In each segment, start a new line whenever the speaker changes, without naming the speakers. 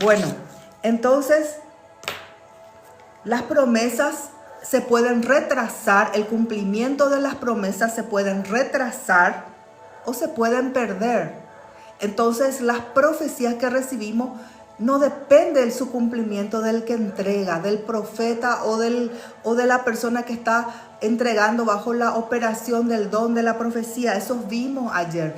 Bueno, entonces las promesas se pueden retrasar, el cumplimiento de las promesas se pueden retrasar o se pueden perder. Entonces las profecías que recibimos no depende de su cumplimiento del que entrega, del profeta o de la persona que está entregando bajo la operación del don de la profecía. Eso vimos ayer.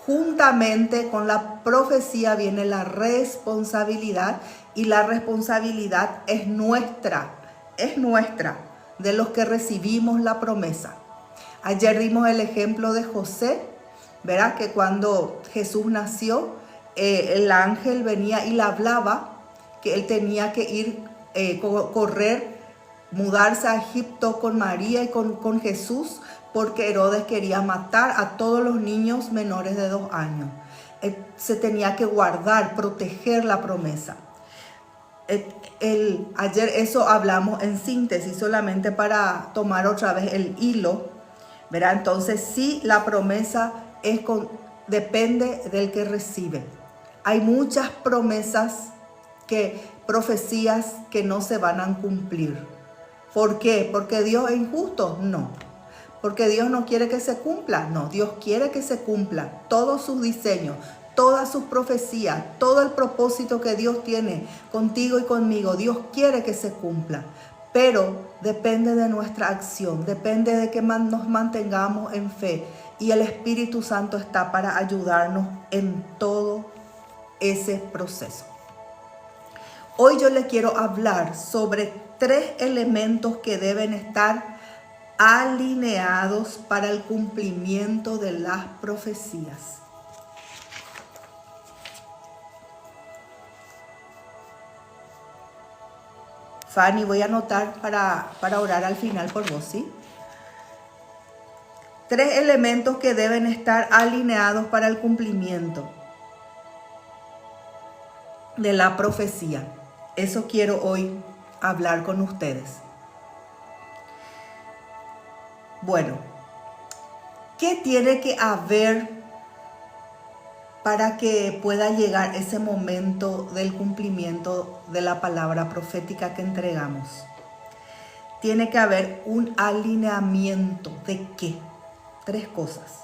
Juntamente con la profecía viene la responsabilidad, y la responsabilidad es nuestra de los que recibimos la promesa. Ayer dimos el ejemplo de José, ¿verdad? Que cuando Jesús nació, el ángel venía y le hablaba que él tenía que ir, correr, mudarse a Egipto con María y con Jesús, porque Herodes quería matar a todos los niños menores de 2 años. Se tenía que guardar, proteger la promesa. Ayer eso hablamos en síntesis, solamente para tomar otra vez el hilo, ¿verdad? Entonces sí, la promesa depende del que recibe. Hay muchas profecías que no se van a cumplir. ¿Por qué? ¿Porque Dios es injusto? No. ¿Porque Dios no quiere que se cumpla? No, Dios quiere que se cumpla todos sus diseños, todas sus profecías, todo el propósito que Dios tiene contigo y conmigo. Dios quiere que se cumpla, pero depende de nuestra acción, depende de que nos mantengamos en fe, y el Espíritu Santo está para ayudarnos en todo ese proceso. Hoy yo les quiero hablar sobre 3 elementos que deben estar alineados para el cumplimiento de las profecías. Fanny, voy a anotar para orar al final por vos, ¿sí? 3 elementos que deben estar alineados para el cumplimiento de la profecía. Eso quiero hoy hablar con ustedes. Bueno, ¿qué tiene que haber para que pueda llegar ese momento del cumplimiento de la palabra profética que entregamos? Tiene que haber un alineamiento. ¿De qué? 3 cosas.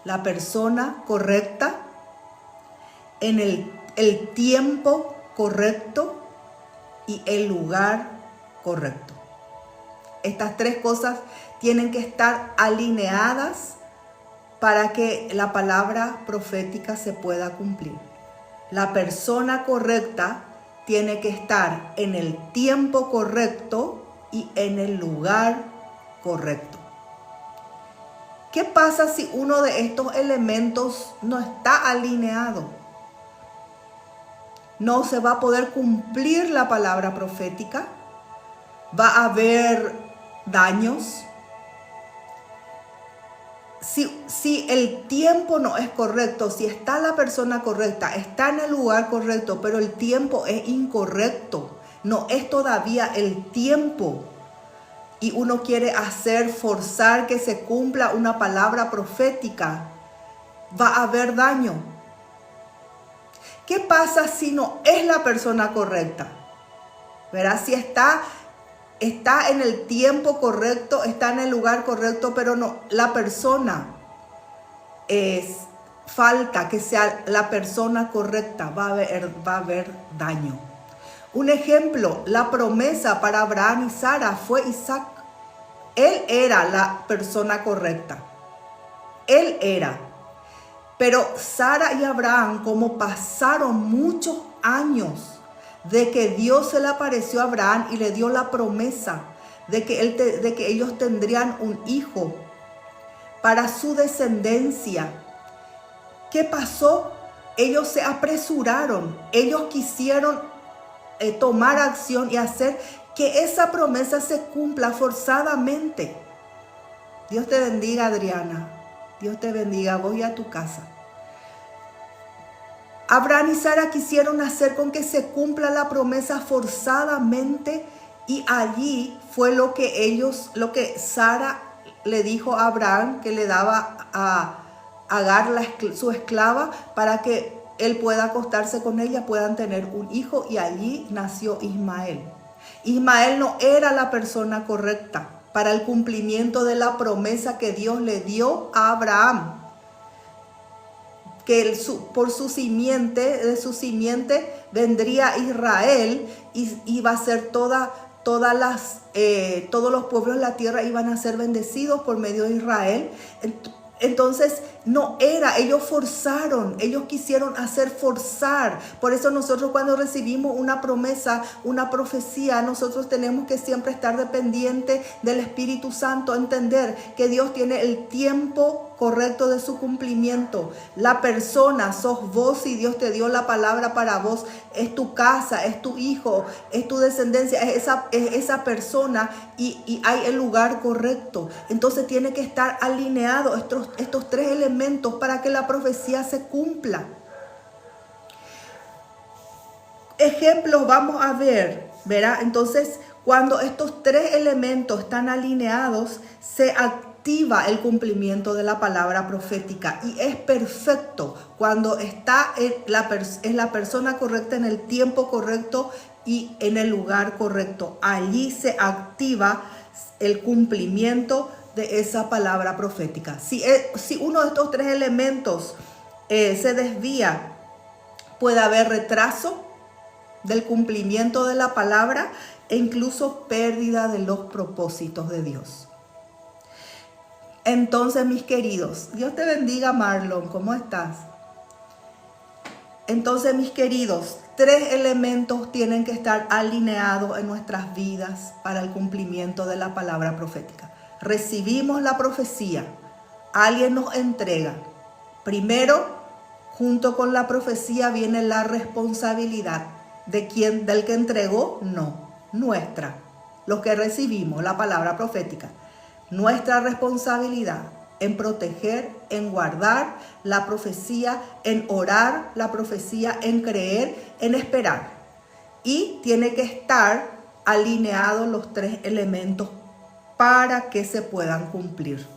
La persona correcta, en el tiempo correcto y el lugar correcto. Estas 3 cosas tienen que estar alineadas para que la palabra profética se pueda cumplir. La persona correcta tiene que estar en el tiempo correcto y en el lugar correcto. ¿Qué pasa si uno de estos elementos no está alineado? No se va a poder cumplir la palabra profética. Va a haber daños. Si el tiempo no es correcto, si está la persona correcta, está en el lugar correcto, pero el tiempo es incorrecto, no es todavía el tiempo, y uno quiere forzar que se cumpla una palabra profética, va a haber daño. ¿Qué pasa si no es la persona correcta? ¿Verdad? Si está en el tiempo correcto, está en el lugar correcto, pero no, la persona falta que sea la persona correcta, va a haber daño. Un ejemplo, la promesa para Abraham y Sara fue Isaac. Él era la persona correcta. Él era. Pero Sara y Abraham, como pasaron muchos años de que Dios se le apareció a Abraham y le dio la promesa de que ellos tendrían un hijo para su descendencia. ¿Qué pasó? Ellos se apresuraron, ellos quisieron tomar acción y hacer que esa promesa se cumpla forzadamente. Dios te bendiga, Adriana. Dios te bendiga a vos y a tu casa. Abraham y Sara quisieron hacer con que se cumpla la promesa forzadamente, y allí fue lo que Sara le dijo a Abraham, que le daba a Agar, su esclava, para que él pueda acostarse con ella, puedan tener un hijo, y allí nació Ismael. Ismael no era la persona correcta para el cumplimiento de la promesa que Dios le dio a Abraham, que por su simiente, de su simiente vendría Israel, y iba a ser todos los pueblos de la tierra iban a ser bendecidos por medio de Israel. Entonces no era, ellos forzaron, ellos quisieron hacer forzar. Por eso nosotros cuando recibimos una promesa, una profecía, nosotros tenemos que siempre estar dependientes del Espíritu Santo, entender que Dios tiene el tiempo correcto de su cumplimiento. La persona sos vos, y Dios te dio la palabra para vos, es tu casa, es tu hijo, es tu descendencia, es esa persona, y hay el lugar correcto. Entonces tiene que estar alineado estos tres elementos para que la profecía se cumpla. Ejemplos vamos a ver, ¿verdad? Entonces, cuando estos tres elementos están alineados, se activa el cumplimiento de la palabra profética, y es perfecto cuando está es la persona correcta en el tiempo correcto y en el lugar correcto. Allí se activa el cumplimiento de esa palabra profética. Si uno de estos tres elementos se desvía, puede haber retraso del cumplimiento de la palabra e incluso pérdida de los propósitos de Dios. Entonces, mis queridos, Dios te bendiga, Marlon, ¿cómo estás? Entonces, mis queridos, tres elementos tienen que estar alineados en nuestras vidas para el cumplimiento de la palabra profética. Recibimos la profecía, alguien nos entrega. Primero, junto con la profecía viene la responsabilidad de quién, del que entregó, no, nuestra, los que recibimos la palabra profética. Nuestra responsabilidad en proteger, en guardar la profecía, en orar la profecía, en creer, en esperar. Y tiene que estar alineados los tres elementos para que se puedan cumplir.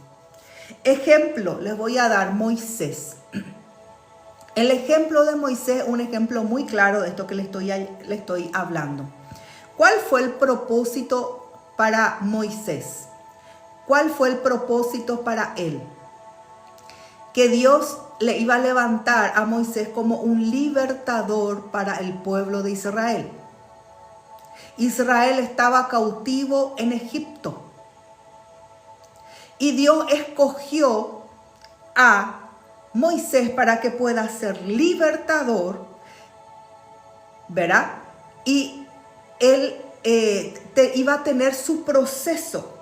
Ejemplo, les voy a dar Moisés. El ejemplo de Moisés, un ejemplo muy claro de esto que le estoy hablando. ¿Cuál fue el propósito para Moisés? ¿Cuál fue el propósito para él? Que Dios le iba a levantar a Moisés como un libertador para el pueblo de Israel. Israel estaba cautivo en Egipto. Y Dios escogió a Moisés para que pueda ser libertador, ¿verdad? Y él iba a tener su proceso.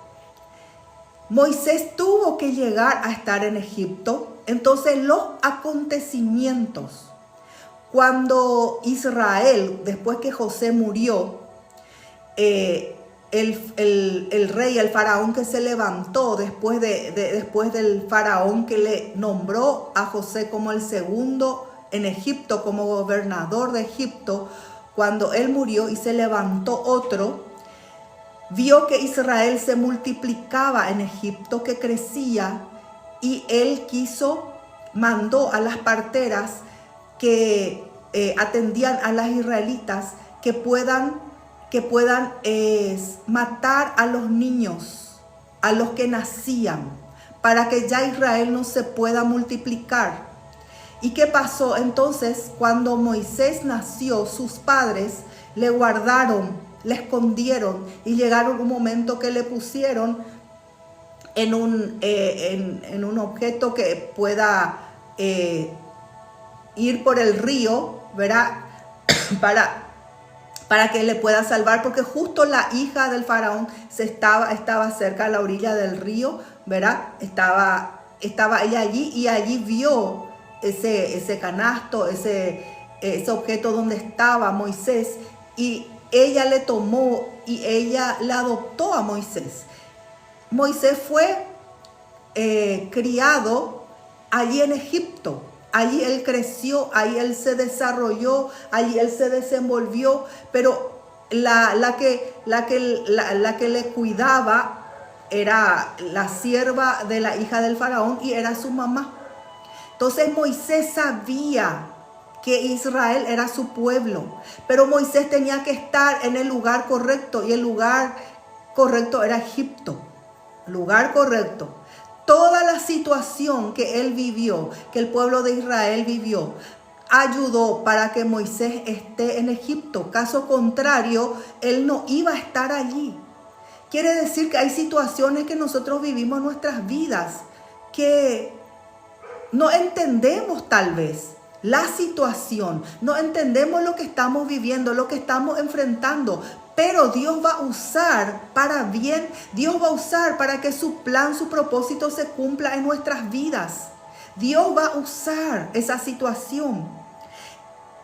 Moisés tuvo que llegar a estar en Egipto. Entonces los acontecimientos, cuando Israel, después que José murió, el rey, el faraón que se levantó después del faraón que le nombró a José como el segundo en Egipto, como gobernador de Egipto, cuando él murió y se levantó otro, vio que Israel se multiplicaba en Egipto, que crecía, y él mandó a las parteras que atendían a las israelitas que puedan matar a los niños, a los que nacían, para que ya Israel no se pueda multiplicar. ¿Y qué pasó? Entonces, cuando Moisés nació, sus padres le guardaron, le escondieron, y llegaron un momento que le pusieron en un objeto que pueda ir por el río, ¿verdad? para que le pueda salvar, porque justo la hija del faraón estaba cerca a la orilla del río, ¿verdad? Estaba ella allí, y allí vio ese canasto, ese objeto donde estaba Moisés, y ella le tomó y ella le adoptó a Moisés. Moisés fue criado allí en Egipto. Allí él creció, allí él se desarrolló, allí él se desenvolvió, pero la que le cuidaba era la sierva de la hija del faraón, y era su mamá. Entonces Moisés sabía que Israel era su pueblo, pero Moisés tenía que estar en el lugar correcto, y el lugar correcto era Egipto. Lugar correcto. Toda la situación que él vivió, que el pueblo de Israel vivió, ayudó para que Moisés esté en Egipto. Caso contrario, él no iba a estar allí. Quiere decir que hay situaciones que nosotros vivimos en nuestras vidas que no entendemos tal vez la situación, no entendemos lo que estamos viviendo, lo que estamos enfrentando, pero Dios va a usar para bien, Dios va a usar para que su plan, su propósito se cumpla en nuestras vidas. Dios va a usar esa situación.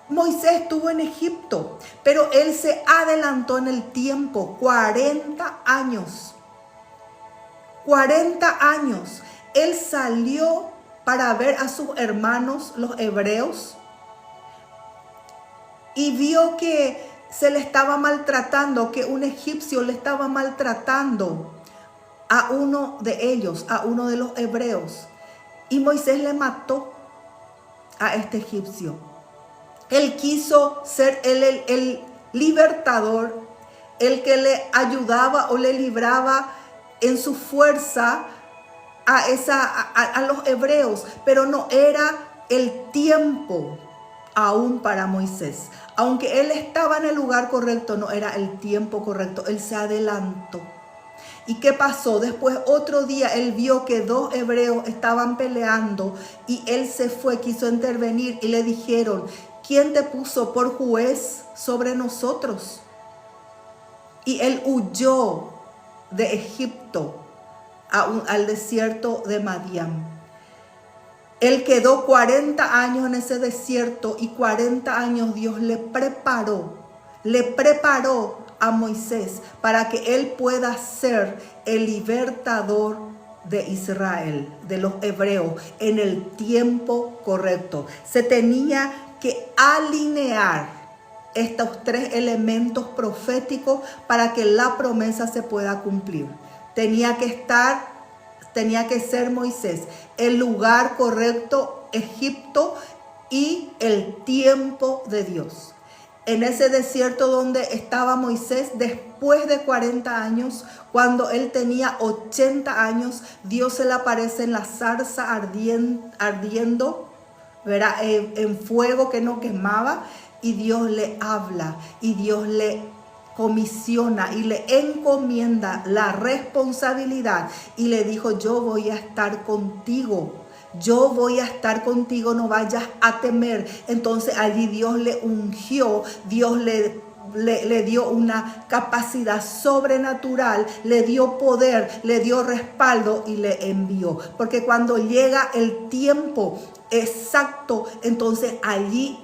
Moisés estuvo en Egipto, pero él se adelantó en el tiempo, 40 años. 40 años. Él salió para ver a sus hermanos, los hebreos, y vio que se le estaba maltratando, que un egipcio le estaba maltratando a uno de ellos, a uno de los hebreos. Y Moisés le mató a este egipcio. Él quiso ser el libertador, el que le ayudaba o le libraba en su fuerza a los hebreos, pero no era el tiempo aún para Moisés. Aunque él estaba en el lugar correcto, no era el tiempo correcto. Él se adelantó. ¿Y qué pasó? Después otro día él vio que dos hebreos estaban peleando y él se fue, quiso intervenir y le dijeron: ¿quién te puso por juez sobre nosotros? Y él huyó de Egipto al desierto de Madián. Él quedó 40 años en ese desierto, y 40 años Dios le preparó a Moisés para que él pueda ser el libertador de Israel, de los hebreos, en el tiempo correcto. Se tenía que alinear estos tres elementos proféticos para que la promesa se pueda cumplir. Tenía que ser Moisés, el lugar correcto, Egipto, y el tiempo de Dios. En ese desierto donde estaba Moisés, después de 40 años, cuando él tenía 80 años, Dios se le aparece en la zarza ardiendo, ¿verdad? En fuego que no quemaba, y Dios le habla, y Dios le comisiona y le encomienda la responsabilidad, y le dijo: yo voy a estar contigo. Yo voy a estar contigo, no vayas a temer. Entonces allí Dios le ungió, Dios le dio una capacidad sobrenatural, le dio poder, le dio respaldo y le envió. Porque cuando llega el tiempo exacto, entonces allí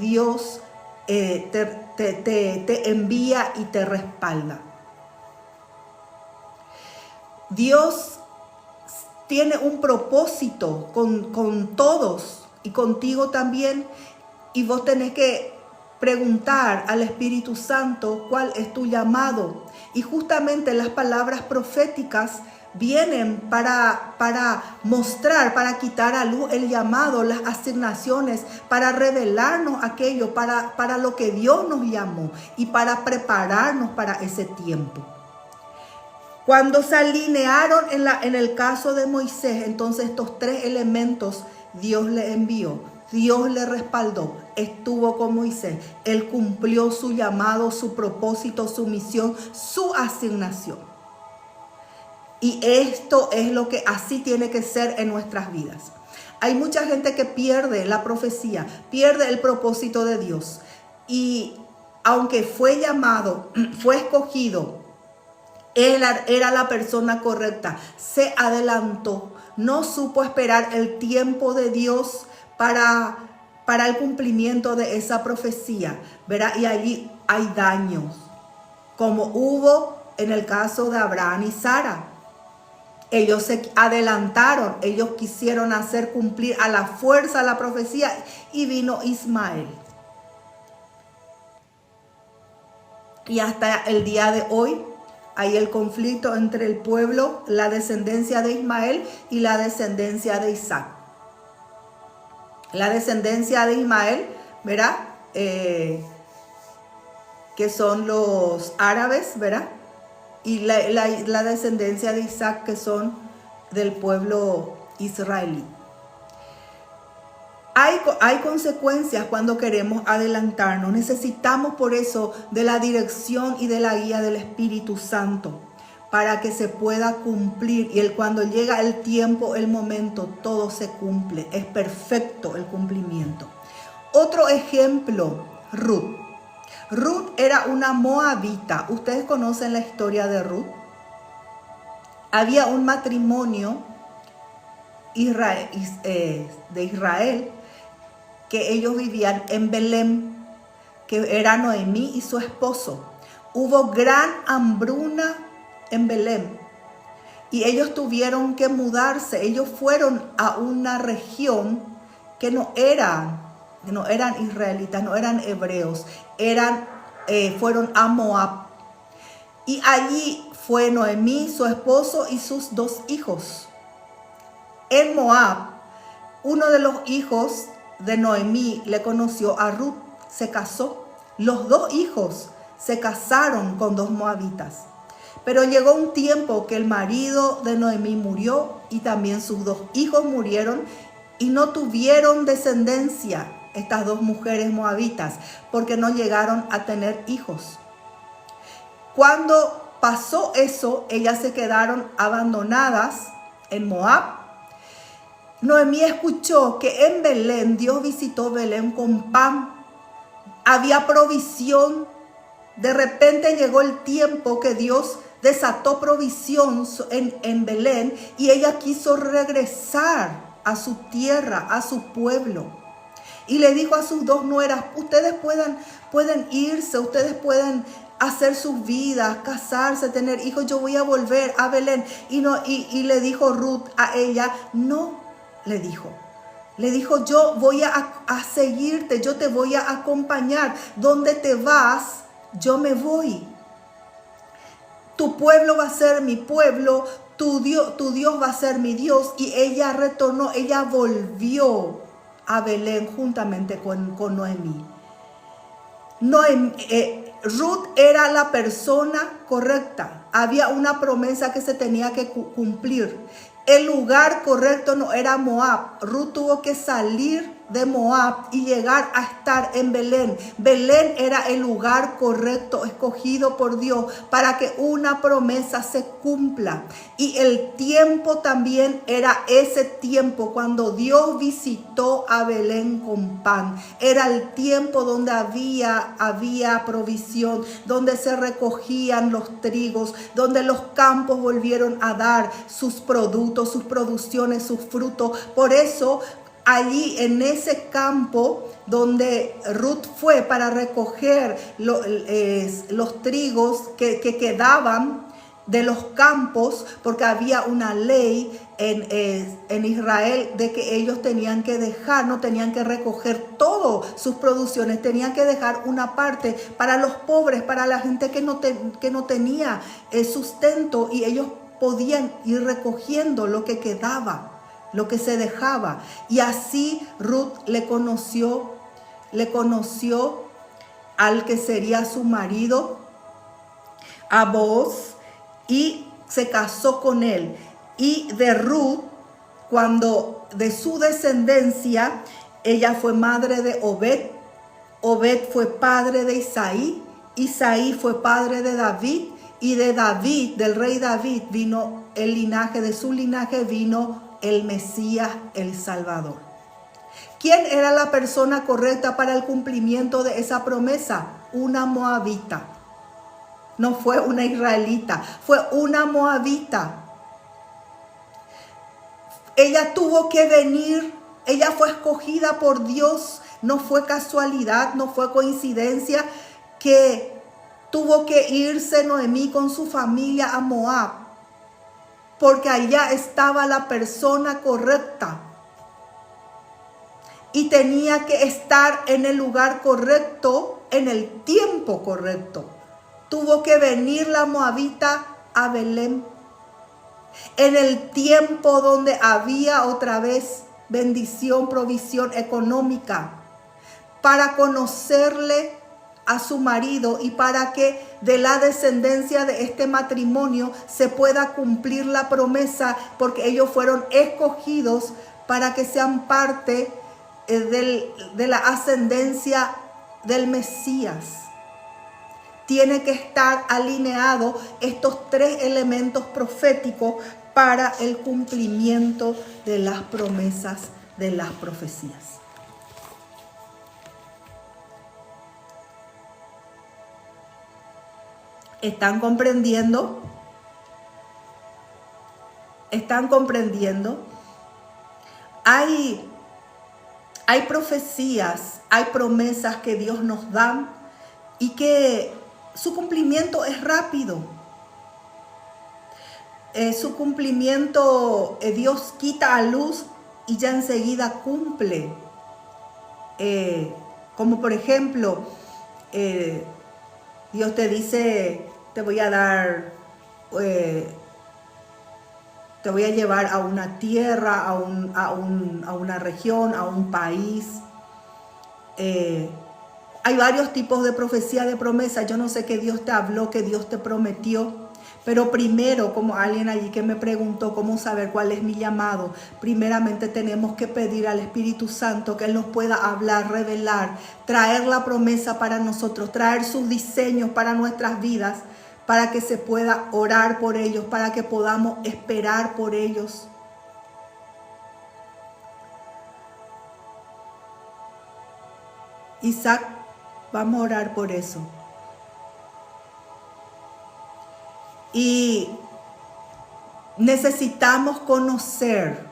Dios te envía y te respalda. Dios tiene un propósito con todos y contigo también, y vos tenés que preguntar al Espíritu Santo cuál es tu llamado. Y justamente las palabras proféticas vienen para mostrar, para quitar a luz el llamado, las asignaciones, para revelarnos aquello, para lo que Dios nos llamó, y para prepararnos para ese tiempo. Cuando se alinearon en el caso de Moisés, entonces estos tres elementos Dios le envió, Dios le respaldó, estuvo con Moisés, él cumplió su llamado, su propósito, su misión, su asignación. Y esto es lo que así tiene que ser en nuestras vidas. Hay mucha gente que pierde la profecía, pierde el propósito de Dios, y aunque fue llamado, fue escogido, él era la persona correcta, se adelantó, no supo esperar el tiempo de Dios para el cumplimiento de esa profecía, ¿verdad? Y allí hay daños, como hubo en el caso de Abraham y Sara. Ellos se adelantaron, ellos quisieron hacer cumplir a la fuerza la profecía, y vino Ismael. Y hasta el día de hoy hay el conflicto entre el pueblo, la descendencia de Ismael y la descendencia de Isaac. La descendencia de Ismael, ¿verdad? Que son los árabes, ¿verdad? Y la descendencia de Isaac, que son del pueblo israelí. Hay consecuencias cuando queremos adelantarnos. Necesitamos por eso de la dirección y de la guía del Espíritu Santo para que se pueda cumplir. Y cuando llega el tiempo, el momento, todo se cumple. Es perfecto el cumplimiento. Otro ejemplo, Ruth. Ruth era una moabita. Ustedes conocen la historia de Ruth. Había un matrimonio de Israel que ellos vivían en Belén, que era Noemí y su esposo. Hubo gran hambruna en Belén y ellos tuvieron que mudarse. Ellos fueron a una región que no eran israelitas, no eran hebreos, fueron a Moab. Y allí fue Noemí, su esposo y sus 2 hijos. En Moab, uno de los hijos de Noemí le conoció a Ruth, se casó. Los 2 hijos se casaron con 2 moabitas. Pero llegó un tiempo que el marido de Noemí murió y también sus 2 hijos murieron y no tuvieron descendencia estas 2 mujeres moabitas porque no llegaron a tener hijos. Cuando pasó eso, ellas se quedaron abandonadas en Moab. Noemí escuchó que en Belén, Dios visitó Belén con pan. Había provisión. De repente llegó el tiempo que Dios desató provisión en Belén y ella quiso regresar a su tierra, a su pueblo. Y le dijo a sus 2 nueras, ustedes pueden irse, ustedes pueden hacer sus vidas, casarse, tener hijos, yo voy a volver a Belén. Y le dijo Ruth a ella, no. Le dijo, yo voy a seguirte, yo te voy a acompañar. Donde te vas, yo me voy. Tu pueblo va a ser mi pueblo, tu Dios va a ser mi Dios. Y ella retornó, ella volvió a Belén juntamente con Noemí. Ruth era la persona correcta. Había una promesa que se tenía que cumplir. El lugar correcto no era Moab. Ruth tuvo que salir de Moab y llegar a estar en Belén. Belén era el lugar correcto escogido por Dios para que una promesa se cumpla. Y el tiempo también era ese tiempo cuando Dios visitó a Belén con pan. Era el tiempo donde había provisión, donde se recogían los trigos, donde los campos volvieron a dar sus productos, sus producciones, sus frutos. Por eso allí en ese campo donde Ruth fue para recoger los trigos que quedaban de los campos, porque había una ley en Israel de que ellos tenían que dejar, no tenían que recoger todas sus producciones, tenían que dejar una parte para los pobres, para la gente que no tenía sustento, y ellos podían ir recogiendo lo que quedaba, lo que se dejaba. Y así Ruth le conoció al que sería su marido, a Booz, y se casó con él. Y de Ruth, de su descendencia, ella fue madre de Obed. Obed fue padre de Isaí. Isaí fue padre de David. Y de David, del rey David, vino el linaje, de su linaje vino el Mesías, el Salvador. ¿Quién era la persona correcta para el cumplimiento de esa promesa? Una moabita. No fue una israelita, fue una moabita. Ella tuvo que venir, ella fue escogida por Dios. No fue casualidad, no fue coincidencia que tuvo que irse Noemí con su familia a Moab, porque allá estaba la persona correcta y tenía que estar en el lugar correcto, en el tiempo correcto. Tuvo que venir la moabita a Belén en el tiempo donde había otra vez bendición, provisión económica. para conocerle a su marido y para que de la descendencia de este matrimonio se pueda cumplir la promesa, porque ellos fueron escogidos para que sean parte de la ascendencia del Mesías. Tiene que estar alineado estos tres elementos proféticos para el cumplimiento de las promesas de las profecías. ¿Están comprendiendo? ¿Están comprendiendo? Hay profecías, hay promesas que Dios nos da y que su cumplimiento es rápido. Su cumplimiento, Dios quita a luz y ya enseguida cumple. Como por ejemplo, Dios te dice, te voy a dar, te voy a llevar a una tierra, a una región, a un país. Hay varios tipos de profecía, de promesa. Yo no sé qué Dios te habló, qué Dios te prometió. Pero primero, como alguien allí que me preguntó cómo saber cuál es mi llamado, primeramente tenemos que pedir al Espíritu Santo que Él nos pueda hablar, revelar, traer la promesa para nosotros, traer sus diseños para nuestras vidas, para que se pueda orar por ellos, para que podamos esperar por ellos. Isaac, vamos a orar por eso. Y necesitamos conocer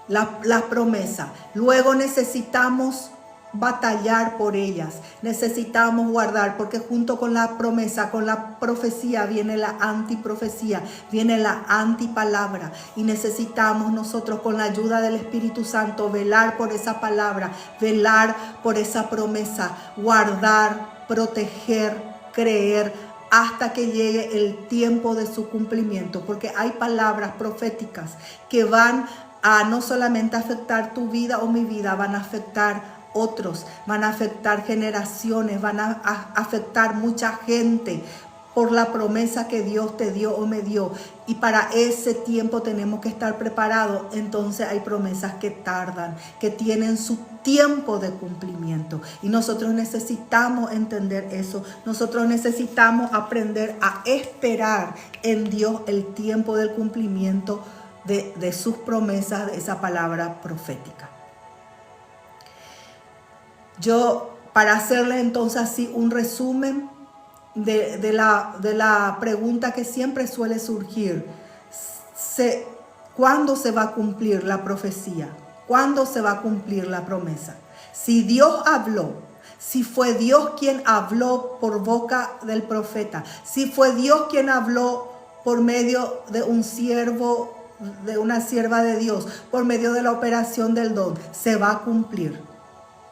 la promesa. Luego necesitamos batallar por ellas. Necesitamos guardar, porque junto con la promesa, con la profecía, viene la antiprofecía, viene la antipalabra. Y necesitamos nosotros, con la ayuda del Espíritu Santo, velar por esa palabra, velar por esa promesa, guardar, proteger, creer, hasta que llegue el tiempo de su cumplimiento, porque hay palabras proféticas que van a no solamente afectar tu vida o mi vida, van a afectar otros, van a afectar generaciones, van a afectar mucha gente por la promesa que Dios te dio o me dio. Y para ese tiempo tenemos que estar preparados. Entonces hay promesas que tardan, que tienen su tiempo de cumplimiento. Y nosotros necesitamos entender eso. Nosotros necesitamos aprender a esperar en Dios el tiempo del cumplimiento de sus promesas, de esa palabra profética. Yo, para hacerle entonces así un resumen de la pregunta que siempre suele surgir, ¿cuándo se va a cumplir la profecía? ¿Cuándo se va a cumplir la promesa? Si Dios habló, si fue Dios quien habló por boca del profeta, si fue Dios quien habló por medio de un siervo, de una sierva de Dios, por medio de la operación del don, se va a cumplir.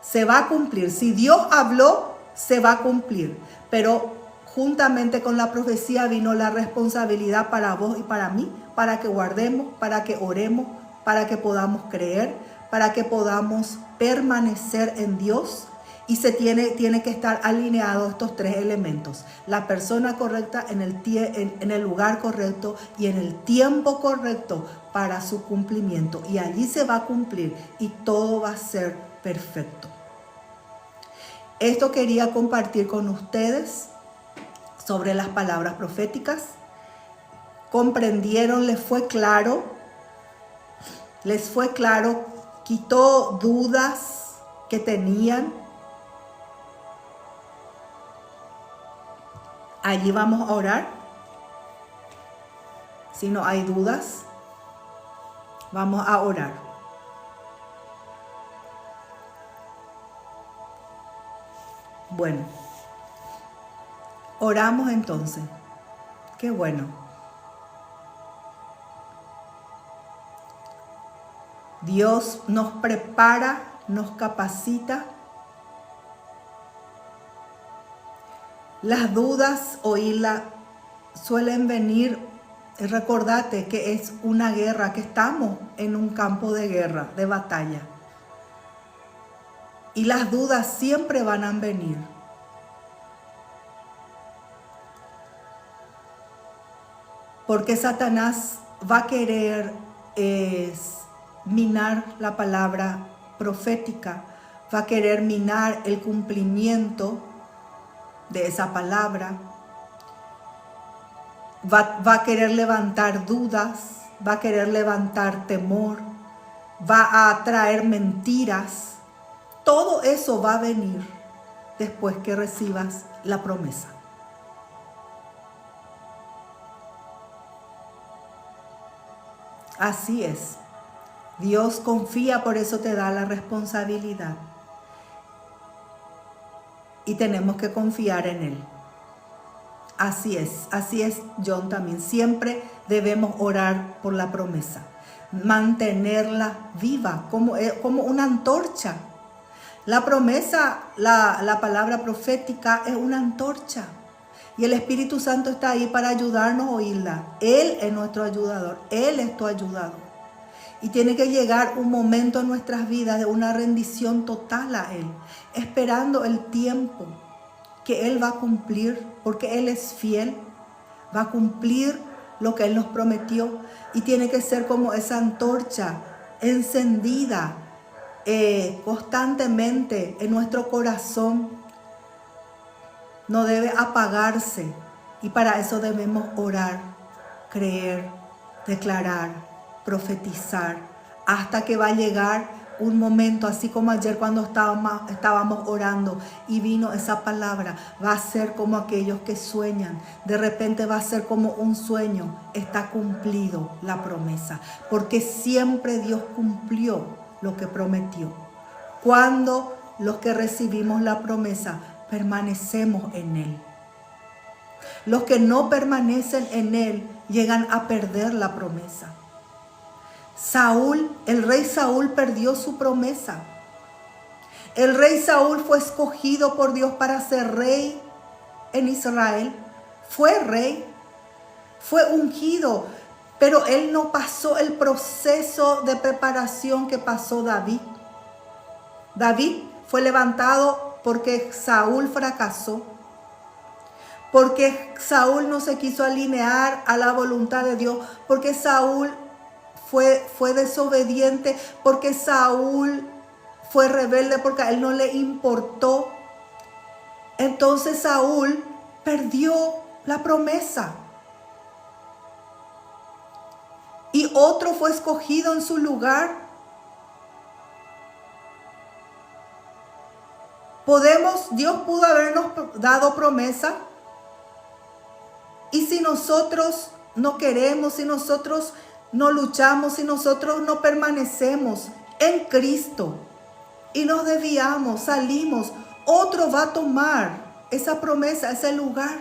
Se va a cumplir. Si Dios habló, se va a cumplir. Pero juntamente con la profecía vino la responsabilidad para vos y para mí, para que guardemos, para que oremos, para que podamos creer, para que podamos permanecer en Dios. Y tiene que estar alineados estos tres elementos: la persona correcta en el lugar correcto y en el tiempo correcto para su cumplimiento. Y allí se va a cumplir y todo va a ser perfecto. Esto quería compartir con ustedes sobre las palabras proféticas. ¿Comprendieron? ¿Les fue claro? ¿Les fue claro? ¿Quitó dudas que tenían? Allí vamos a orar. Si no hay dudas, vamos a orar. Bueno, oramos entonces. Qué bueno. Dios nos prepara, nos capacita. Las dudas, oírla, suelen venir. Recordate que es una guerra, que estamos en un campo de guerra, de batalla. Y las dudas siempre van a venir. Porque Satanás va a querer minar la palabra profética, va a querer minar el cumplimiento de esa palabra, va a querer levantar dudas, va a querer levantar temor, va a traer mentiras. Todo eso va a venir después que recibas la promesa. Así es. Dios confía, por eso te da la responsabilidad. Y tenemos que confiar en Él. Así es, John, también. Siempre debemos orar por la promesa. Mantenerla viva, como una antorcha. La promesa, la palabra profética es una antorcha. Y el Espíritu Santo está ahí para ayudarnos a oírla. Él es nuestro ayudador. Él es tu ayudador. Y tiene que llegar un momento en nuestras vidas de una rendición total a Él. Esperando el tiempo que Él va a cumplir. Porque Él es fiel. Va a cumplir lo que Él nos prometió. Y tiene que ser como esa antorcha encendida constantemente en nuestro corazón. No debe apagarse, y para eso debemos orar, creer, declarar, profetizar, hasta que va a llegar un momento, así como ayer cuando estábamos orando y vino esa palabra. Va a ser como aquellos que sueñan, de repente va a ser como un sueño. Está cumplido la promesa, porque siempre Dios cumplió lo que prometió. Cuando los que recibimos la promesa permanecemos en Él. Los que no permanecen en Él llegan a perder la promesa. El rey Saúl perdió su promesa. El rey Saúl fue escogido por Dios para ser rey en Israel. Fue rey, fue ungido, pero él no pasó el proceso de preparación que pasó David. David fue levantado porque Saúl fracasó, porque Saúl no se quiso alinear a la voluntad de Dios, porque Saúl fue desobediente, porque Saúl fue rebelde, porque a él no le importó. Entonces Saúl perdió la promesa. Y otro fue escogido en su lugar. Dios pudo habernos dado promesa. Y si nosotros no queremos, si nosotros no luchamos, si nosotros no permanecemos en Cristo y nos desviamos, salimos, otro va a tomar esa promesa, ese lugar.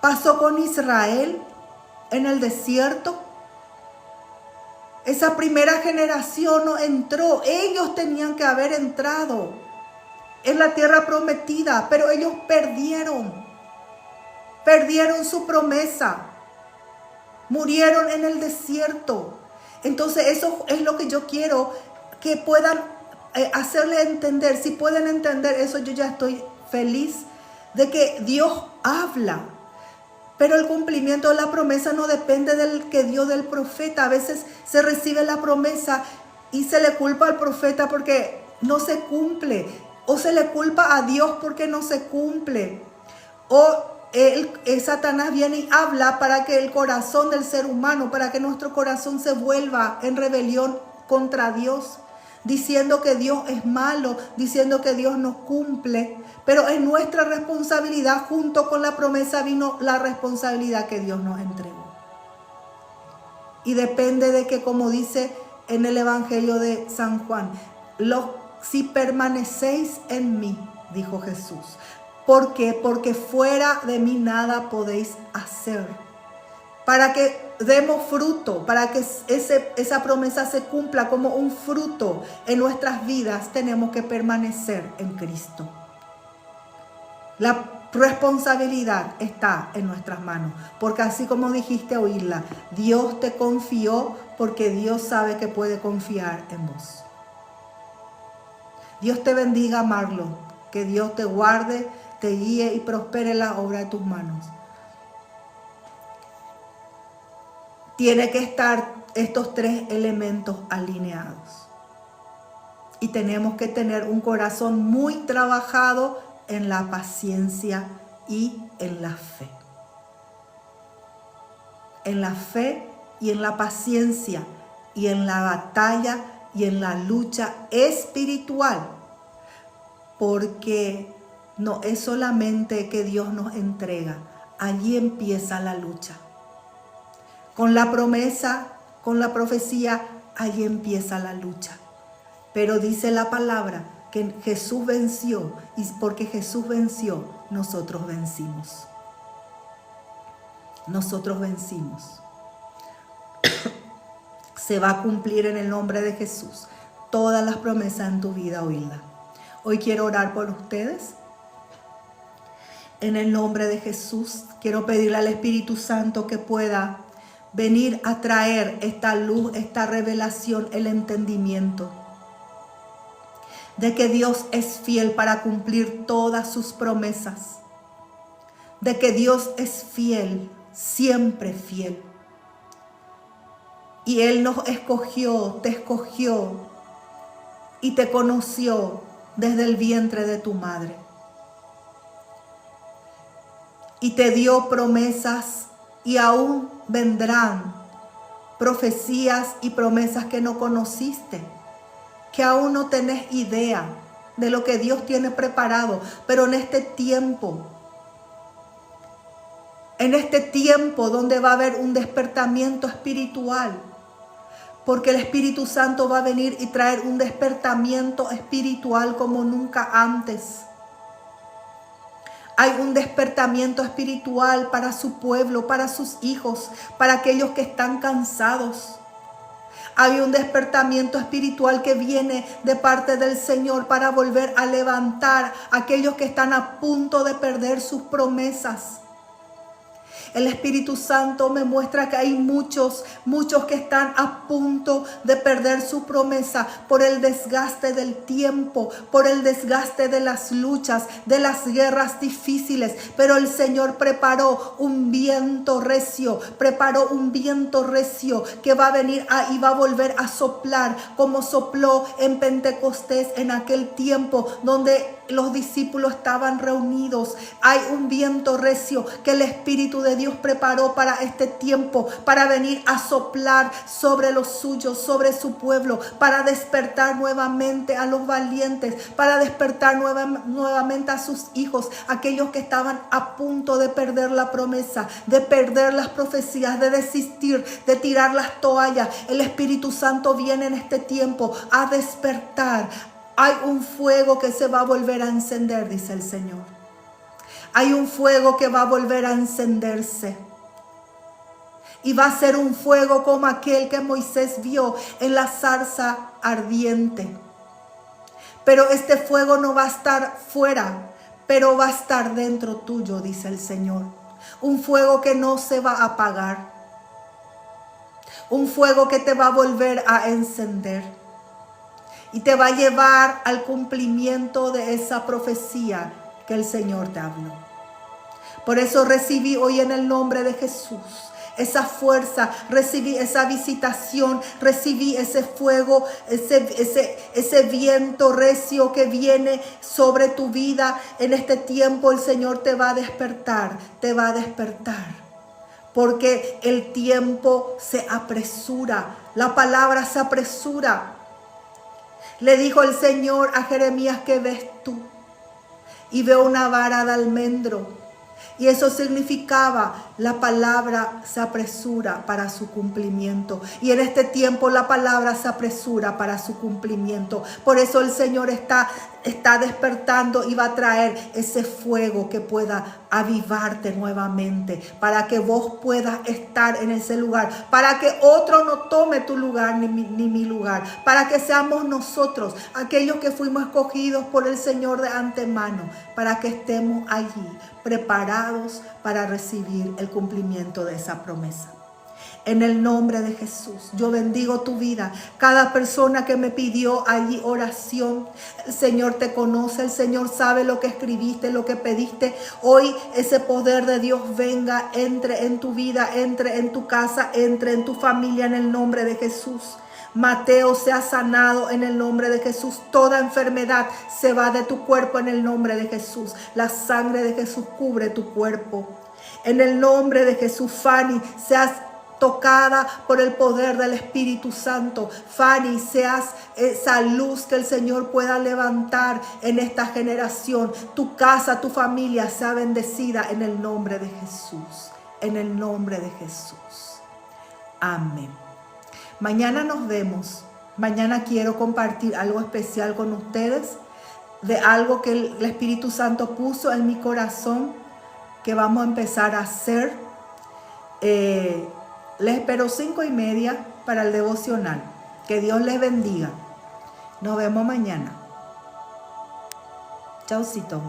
Pasó con Israel en el desierto. Esa primera generación no entró. Ellos tenían que haber entrado en la tierra prometida, pero ellos perdieron su promesa. Murieron en el desierto. Entonces eso es lo que yo quiero que puedan hacerle entender. Si pueden entender eso, yo ya estoy feliz de que Dios habla. Pero el cumplimiento de la promesa no depende del que dio del profeta. A veces se recibe la promesa y se le culpa al profeta porque no se cumple. O se le culpa a Dios porque no se cumple. O Satanás viene y habla para que el corazón del ser humano, para que nuestro corazón se vuelva en rebelión contra Dios, diciendo que Dios es malo, diciendo que Dios no cumple. Pero es nuestra responsabilidad, junto con la promesa vino la responsabilidad que Dios nos entregó. Y depende de que, como dice en el Evangelio de San Juan, si permanecéis en mí, dijo Jesús. ¿Por qué? Porque fuera de mí nada podéis hacer. Para que demos fruto, para que esa promesa se cumpla como un fruto en nuestras vidas, tenemos que permanecer en Cristo. La responsabilidad está en nuestras manos, porque así como dijiste oírla, Dios te confió porque Dios sabe que puede confiar en vos. Dios te bendiga, Marlon. Que Dios te guarde, te guíe y prospere la obra de tus manos. Tiene que estar estos tres elementos alineados. Y tenemos que tener un corazón muy trabajado en la paciencia y en la fe. En la fe y en la paciencia y en la batalla y en la lucha espiritual. Porque no es solamente que Dios nos entrega, allí empieza la lucha. Con la promesa, con la profecía, allí empieza la lucha. Pero dice la palabra que Jesús venció, y porque Jesús venció, nosotros vencimos. Nosotros vencimos. Se va a cumplir en el nombre de Jesús todas las promesas en tu vida, oídla. Hoy quiero orar por ustedes. En el nombre de Jesús, quiero pedirle al Espíritu Santo que pueda venir a traer esta luz, esta revelación, el entendimiento de que Dios es fiel para cumplir todas sus promesas. De que Dios es fiel, siempre fiel. Y Él nos escogió, te escogió y te conoció desde el vientre de tu madre. Y te dio promesas y aún vendrán profecías y promesas que no conociste, que aún no tenés idea de lo que Dios tiene preparado. Pero en este tiempo donde va a haber un despertamiento espiritual, porque el Espíritu Santo va a venir y traer un despertamiento espiritual como nunca antes. Hay un despertamiento espiritual para su pueblo, para sus hijos, para aquellos que están cansados. Hay un despertamiento espiritual que viene de parte del Señor para volver a levantar a aquellos que están a punto de perder sus promesas. El Espíritu Santo me muestra que hay muchos que están a punto de perder su promesa por el desgaste del tiempo, por el desgaste de las luchas, de las guerras difíciles. Pero el Señor preparó un viento recio, que va a venir y va a volver a soplar como sopló en Pentecostés en aquel tiempo donde los discípulos estaban reunidos. Hay un viento recio que el Espíritu de Dios preparó para este tiempo, para venir a soplar sobre los suyos, sobre su pueblo, para despertar nuevamente a los valientes, para despertar nuevamente a sus hijos, aquellos que estaban a punto de perder la promesa, de perder las profecías, de desistir, de tirar las toallas. El Espíritu Santo viene en este tiempo a despertar. Hay un fuego que se va a volver a encender, dice el Señor. Hay un fuego que va a volver a encenderse. Y va a ser un fuego como aquel que Moisés vio en la zarza ardiente. Pero este fuego no va a estar fuera, pero va a estar dentro tuyo, dice el Señor. Un fuego que no se va a apagar. Un fuego que te va a volver a encender. Y te va a llevar al cumplimiento de esa profecía que el Señor te habló. Por eso recibí hoy en el nombre de Jesús esa fuerza, recibí esa visitación, recibí ese fuego, ese viento recio que viene sobre tu vida. En este tiempo el Señor te va a despertar, porque el tiempo se apresura, la palabra se apresura. Le dijo el Señor a Jeremías: ¿qué ves tú? Y veo una vara de almendro. Y eso significaba, la palabra se apresura para su cumplimiento. Y en este tiempo la palabra se apresura para su cumplimiento. Por eso el Señor está despertando y va a traer ese fuego que pueda avivarte nuevamente, para que vos puedas estar en ese lugar, para que otro no tome tu lugar ni mi lugar, para que seamos nosotros aquellos que fuimos escogidos por el Señor de antemano, para que estemos allí preparados para recibir el cumplimiento de esa promesa. En el nombre de Jesús, yo bendigo tu vida. Cada persona que me pidió allí oración, el Señor te conoce, el Señor sabe lo que escribiste, lo que pediste. Hoy ese poder de Dios venga, entre en tu vida, entre en tu casa, entre en tu familia en el nombre de Jesús. Mateo sea sanado en el nombre de Jesús. Toda enfermedad se va de tu cuerpo en el nombre de Jesús. La sangre de Jesús cubre tu cuerpo. En el nombre de Jesús, Fanny, seas tocada por el poder del Espíritu Santo. Fanny, seas esa luz que el Señor pueda levantar en esta generación. Tu casa, tu familia sea bendecida en el nombre de Jesús. En el nombre de Jesús. Amén. Mañana nos vemos. Mañana quiero compartir algo especial con ustedes, de algo que el Espíritu Santo puso en mi corazón, que vamos a empezar a hacer. Les espero 5:30 para el devocional. Que Dios les bendiga. Nos vemos mañana. Chaucito.